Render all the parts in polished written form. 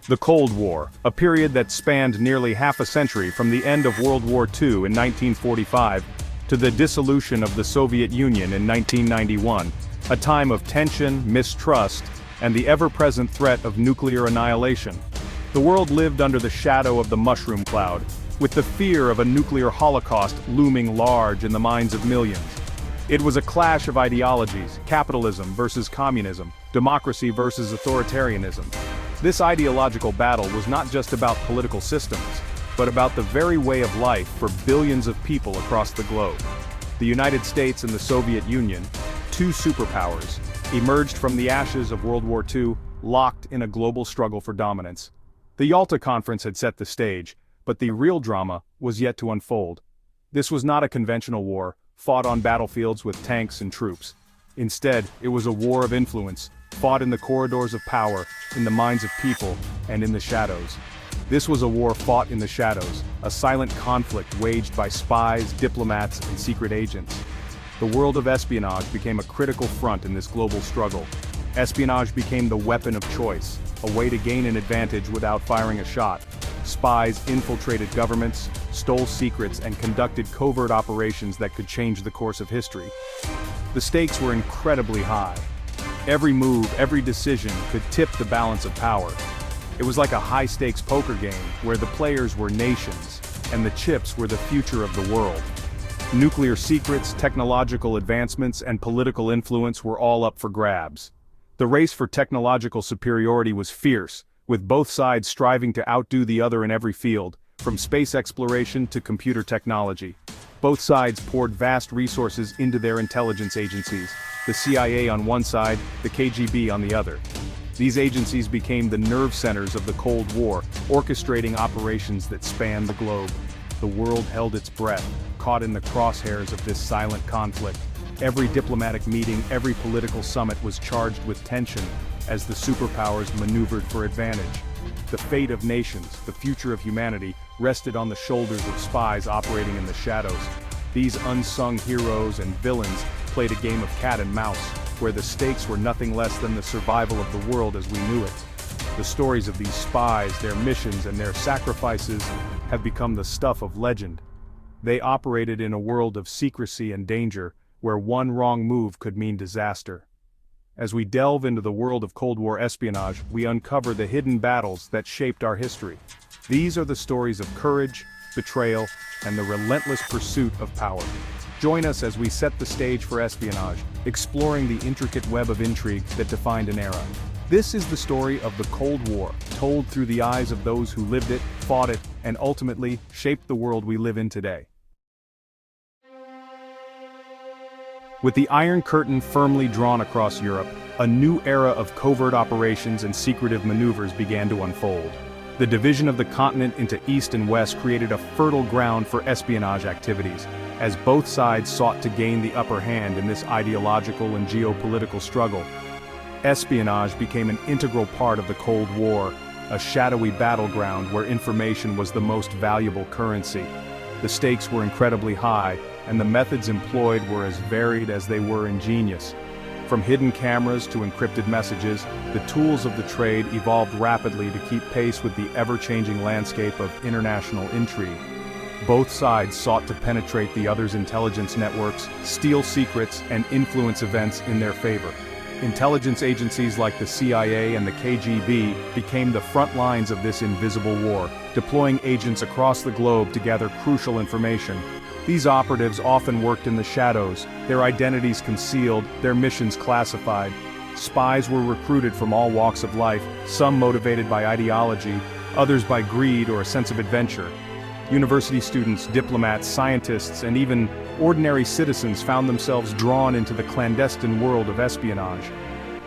The Cold War, a period that spanned nearly half a century from the end of World War II in 1945 to the dissolution of the Soviet Union in 1991, a time of tension, mistrust, and the ever-present threat of nuclear annihilation. The world lived under the shadow of the mushroom cloud, with the fear of a nuclear holocaust looming large in the minds of millions. It was a clash of ideologies, capitalism versus communism, democracy versus authoritarianism. This ideological battle was not just about political systems, but about the very way of life for billions of people across the globe. The United States and the Soviet Union, two superpowers, emerged from the ashes of World War II, locked in a global struggle for dominance. The Yalta Conference had set the stage, but the real drama was yet to unfold. This was not a conventional war, fought on battlefields with tanks and troops. Instead, it was a war of influence, fought in the corridors of power, in the minds of people, and in the shadows. This was a war fought in the shadows, a silent conflict waged by spies, diplomats, and secret agents. The world of espionage became a critical front in this global struggle. Espionage became the weapon of choice, a way to gain an advantage without firing a shot. Spies infiltrated governments, stole secrets, and conducted covert operations that could change the course of history. The stakes were incredibly high. Every move, every decision could tip the balance of power. It was like a high-stakes poker game where the players were nations, and the chips were the future of the world. Nuclear secrets, technological advancements, and political influence were all up for grabs. The race for technological superiority was fierce, with both sides striving to outdo the other in every field, from space exploration to computer technology. Both sides poured vast resources into their intelligence agencies, the CIA on one side, the KGB on the other. These agencies became the nerve centers of the Cold War, orchestrating operations that spanned the globe. The world held its breath, caught in the crosshairs of this silent conflict. Every diplomatic meeting, every political summit was charged with tension as the superpowers maneuvered for advantage. The fate of nations, the future of humanity, rested on the shoulders of spies operating in the shadows. These unsung heroes and villains played a game of cat and mouse, where the stakes were nothing less than the survival of the world as we knew it. The stories of these spies, their missions, and their sacrifices have become the stuff of legend. They operated in a world of secrecy and danger, where one wrong move could mean disaster. As we delve into the world of Cold War espionage, we uncover the hidden battles that shaped our history. These are the stories of courage, betrayal, and the relentless pursuit of power. Join us as we set the stage for espionage, exploring the intricate web of intrigue that defined an era. This is the story of the Cold War, told through the eyes of those who lived it, fought it, and ultimately shaped the world we live in today. With the Iron Curtain firmly drawn across Europe, a new era of covert operations and secretive maneuvers began to unfold. The division of the continent into East and West created a fertile ground for espionage activities, as both sides sought to gain the upper hand in this ideological and geopolitical struggle. Espionage became an integral part of the Cold War, a shadowy battleground where information was the most valuable currency. The stakes were incredibly high, and the methods employed were as varied as they were ingenious. From hidden cameras to encrypted messages, the tools of the trade evolved rapidly to keep pace with the ever-changing landscape of international intrigue. Both sides sought to penetrate the other's intelligence networks, steal secrets, and influence events in their favor. Intelligence agencies like the CIA and the KGB became the front lines of this invisible war, deploying agents across the globe to gather crucial information. These operatives often worked in the shadows, their identities concealed, their missions classified. Spies were recruited from all walks of life, some motivated by ideology, others by greed or a sense of adventure. University students, diplomats, scientists, and even ordinary citizens found themselves drawn into the clandestine world of espionage.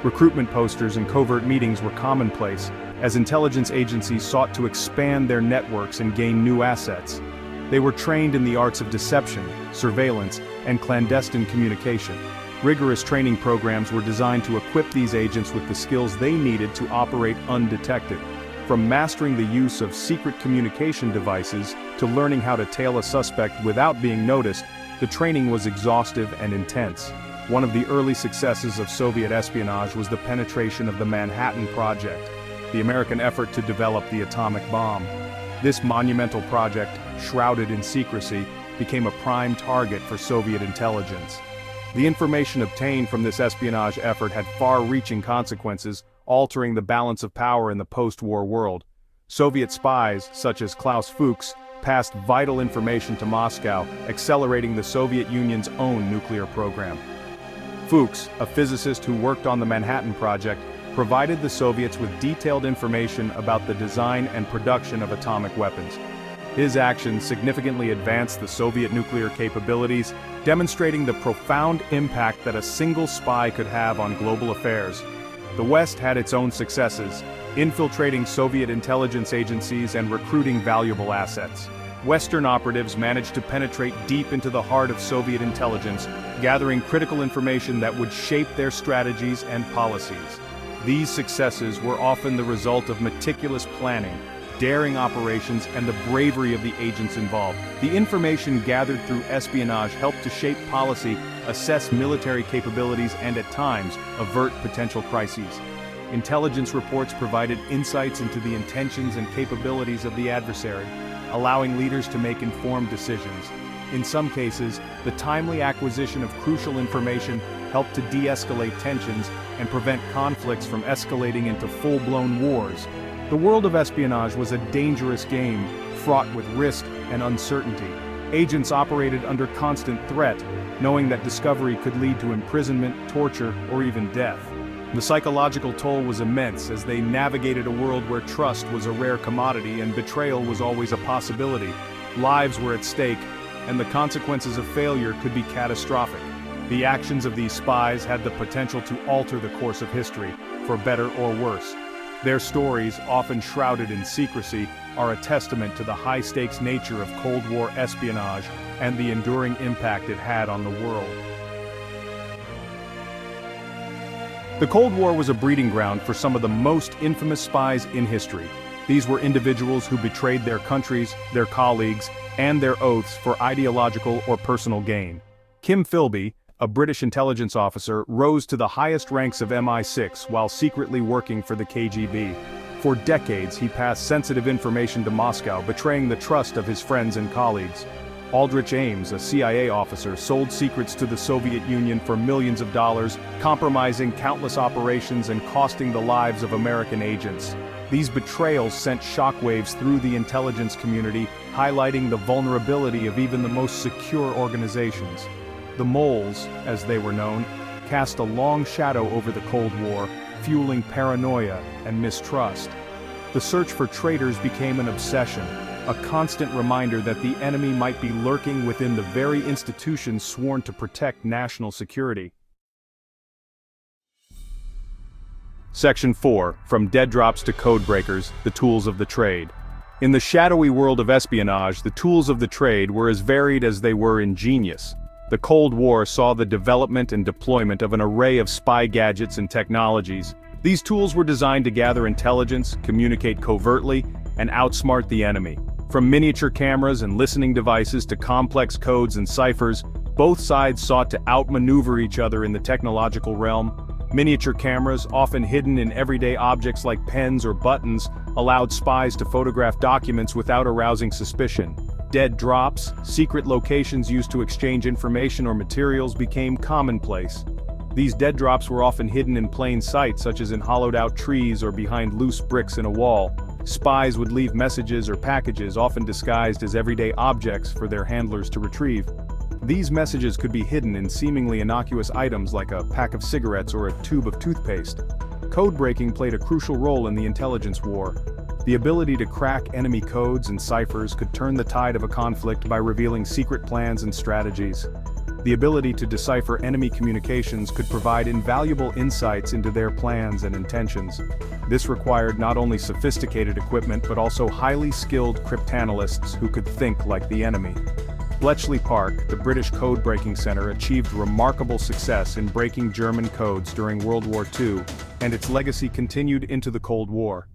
Recruitment posters and covert meetings were commonplace, as intelligence agencies sought to expand their networks and gain new assets. They were trained in the arts of deception, surveillance, and clandestine communication. Rigorous training programs were designed to equip these agents with the skills they needed to operate undetected. From mastering the use of secret communication devices to learning how to tail a suspect without being noticed, the training was exhaustive and intense. One of the early successes of Soviet espionage was the penetration of the Manhattan Project. the American effort to develop the atomic bomb. This monumental project, shrouded in secrecy, became a prime target for Soviet intelligence. The information obtained from this espionage effort had far-reaching consequences, altering the balance of power in the post-war world. Soviet spies, such as Klaus Fuchs, passed vital information to Moscow, accelerating the Soviet Union's own nuclear program. Fuchs, a physicist who worked on the Manhattan Project, provided the Soviets with detailed information about the design and production of atomic weapons. His actions significantly advanced the Soviet nuclear capabilities, demonstrating the profound impact that a single spy could have on global affairs. The West had its own successes, infiltrating Soviet intelligence agencies and recruiting valuable assets. Western operatives managed to penetrate deep into the heart of Soviet intelligence, gathering critical information that would shape their strategies and policies. These successes were often the result of meticulous planning, daring operations, and the bravery of the agents involved. The information gathered through espionage helped to shape policy, assess military capabilities, and at times, avert potential crises. Intelligence reports provided insights into the intentions and capabilities of the adversary, allowing leaders to make informed decisions. In some cases, the timely acquisition of crucial information helped to de-escalate tensions and prevent conflicts from escalating into full-blown wars. The world of espionage was a dangerous game, fraught with risk and uncertainty. Agents operated under constant threat, knowing that discovery could lead to imprisonment, torture, or even death. The psychological toll was immense as they navigated a world where trust was a rare commodity and betrayal was always a possibility. Lives were at stake, and the consequences of failure could be catastrophic. The actions of these spies had the potential to alter the course of history, for better or worse. Their stories, often shrouded in secrecy, are a testament to the high-stakes nature of Cold War espionage and the enduring impact it had on the world. The Cold War was a breeding ground for some of the most infamous spies in history. These were individuals who betrayed their countries, their colleagues, and their oaths for ideological or personal gain. Philby, a British intelligence officer, rose to the highest ranks of MI6 while secretly working for the KGB. For decades, he passed sensitive information to Moscow, betraying the trust of his friends and colleagues. Aldrich Ames, a CIA officer, sold secrets to the Soviet Union for millions of dollars, compromising countless operations and costing the lives of American agents. These betrayals sent shockwaves through the intelligence community, highlighting the vulnerability of even the most secure organizations. The moles, as they were known, cast a long shadow over the Cold War, fueling paranoia and mistrust. The search for traitors became an obsession, a constant reminder that the enemy might be lurking within the very institutions sworn to protect national security. Section 4, From Dead Drops to Codebreakers, the Tools of the Trade. In the shadowy world of espionage, the tools of the trade were as varied as they were ingenious. The Cold War saw the development and deployment of an array of spy gadgets and technologies. These tools were designed to gather intelligence, communicate covertly, and outsmart the enemy. From miniature cameras and listening devices to complex codes and ciphers, both sides sought to outmaneuver each other in the technological realm. Miniature cameras, often hidden in everyday objects like pens or buttons, allowed spies to photograph documents without arousing suspicion. Dead drops, secret locations used to exchange information or materials, became commonplace. These dead drops were often hidden in plain sight, such as in hollowed-out trees or behind loose bricks in a wall. Spies would leave messages or packages, often disguised as everyday objects, for their handlers to retrieve. These messages could be hidden in seemingly innocuous items like a pack of cigarettes or a tube of toothpaste. Code-breaking played a crucial role in the intelligence war. The ability to crack enemy codes and ciphers could turn the tide of a conflict by revealing secret plans and strategies. The ability to decipher enemy communications could provide invaluable insights into their plans and intentions. This required not only sophisticated equipment but also highly skilled cryptanalysts who could think like the enemy. Bletchley Park, the British Code-Breaking Center, achieved remarkable success in breaking German codes during World War II, and its legacy continued into the Cold War.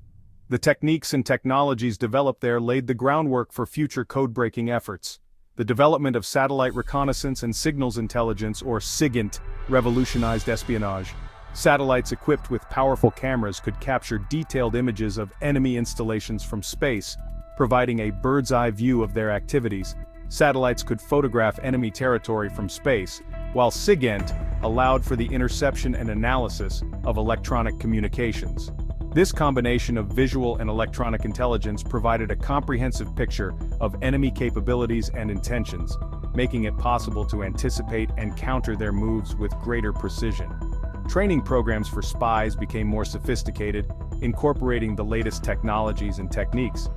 The techniques and technologies developed there laid the groundwork for future code-breaking efforts. The development of satellite reconnaissance and signals intelligence, or SIGINT, revolutionized espionage. Satellites equipped with powerful cameras could capture detailed images of enemy installations from space, providing a bird's-eye view of their activities. Satellites could photograph enemy territory from space, while SIGINT allowed for the interception and analysis of electronic communications. This combination of visual and electronic intelligence provided a comprehensive picture of enemy capabilities and intentions, making it possible to anticipate and counter their moves with greater precision. Training programs for spies became more sophisticated, incorporating the latest technologies and techniques.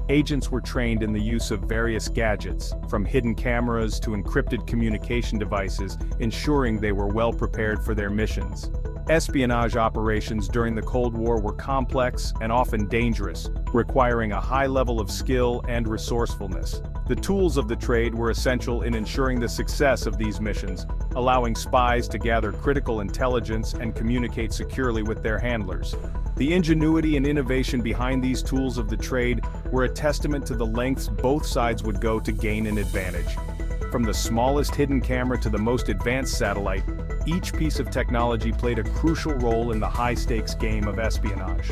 Agents were trained in the use of various gadgets, from hidden cameras to encrypted communication devices, ensuring they were well prepared for their missions. Espionage operations during the Cold War were complex and often dangerous, requiring a high level of skill and resourcefulness. The tools of the trade were essential in ensuring the success of these missions, allowing spies to gather critical intelligence and communicate securely with their handlers. The ingenuity and innovation behind these tools of the trade were a testament to the lengths both sides would go to gain an advantage. From the smallest hidden camera to the most advanced satellite, each piece of technology played a crucial role in the high-stakes game of espionage.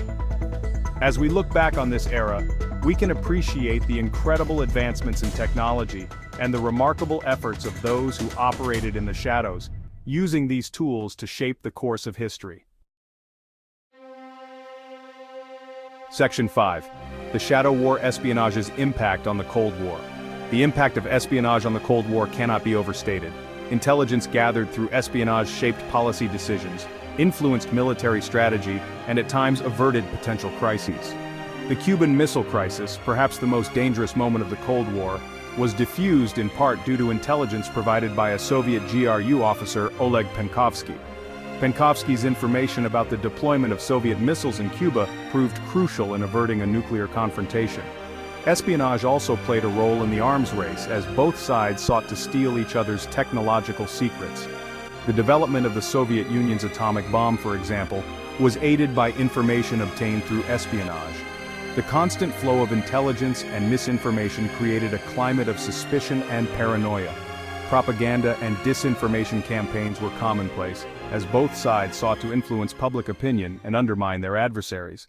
As we look back on this era, we can appreciate the incredible advancements in technology and the remarkable efforts of those who operated in the shadows, using these tools to shape the course of history. Section 5. The Shadow War Espionage's Impact on the Cold War. The impact of espionage on the Cold War cannot be overstated. Intelligence gathered through espionage shaped policy decisions, influenced military strategy, and at times averted potential crises. The Cuban Missile Crisis, perhaps the most dangerous moment of the Cold War, was diffused in part due to intelligence provided by a Soviet GRU officer, Oleg Penkovsky. Penkovsky's information about the deployment of Soviet missiles in Cuba proved crucial in averting a nuclear confrontation. Espionage also played a role in the arms race as both sides sought to steal each other's technological secrets. The development of the Soviet Union's atomic bomb, for example, was aided by information obtained through espionage. The constant flow of intelligence and misinformation created a climate of suspicion and paranoia. Propaganda and disinformation campaigns were commonplace, as both sides sought to influence public opinion and undermine their adversaries.